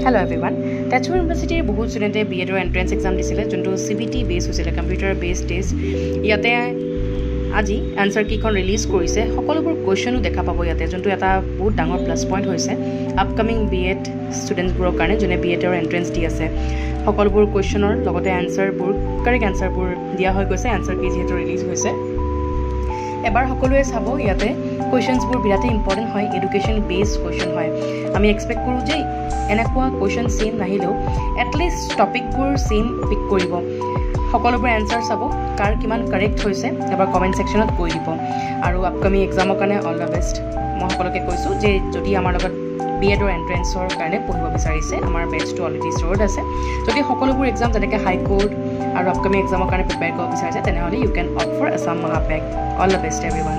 Hello everyone. Teachhuo University বহুত ষ্টুডেণ্টে BEd entrance exam দিছিলে যোনটো CBT বেস হৈছিলে কম্পিউটাৰ বেস টেষ্ট ইয়াতে আজি আনসাৰ কিখন ৰিলিজ কৰিছে সকলোবোৰ কোৱেশ্চনো দেখা পাব ইয়াতে যোনটো এটা বহুত ডাঙৰ প্লাস পইণ্ট হৈছে আপকামিং BEd ষ্টুডেণ্টছবোৰৰ কাৰণে যোনে BEd এন্ট্ৰেন্স দি আছে সকলোবোৰ কোৱেশ্চনৰ লগতে আনসাৰবোৰ কাৰেক্ট আনসাৰবোৰ দিয়া হৈ গৈছে আনসাৰ কি যেটো ৰিলিজ হৈছে এবাৰ সকলোৱে চাব ইয়াতে কোৱেশ্চনছবোৰ বিৰাতে ইম্পৰ্টেন্ট হয় এডুকেশ্যন বেস কোৱেশ্চন হয় আমি এক্সপেক্ট কৰো যে এনেকুৱা কোৱেশ্চন সেম নাহিলেও এটলিষ্ট টপিকবোৰ সেম পিক কৰিব সকলোবোৰ আনসাৰ চাব কাৰ কিমান কাৰেক্ট হৈছে এবাৰ কমেন্ট সেকশনত কৈ দিব আৰু আপকামিং এক্সামৰ কাৰণে অল দ্য বেষ্ট মই সকলোকে কৈছো যে যদি আমাৰ লগত BEd এন্ট্ৰেন্সৰ কাৰণে পঢ়িব বিচাৰিছে আমাৰ বেচটো অলৰেডি ষ্ট'ৰ্ড আছে যদি সকলোবোৰ এক্সাম যেনেকৈ হাই কোৰ্ট আৰু আপকামিং এক্সামৰ কাৰণে প্ৰিপেয়াৰ কৰিব বিচাৰিছে তেনেহ'লে you can opt for Assam মহাপেক অল দ্য বেষ্ট এভৰিৱান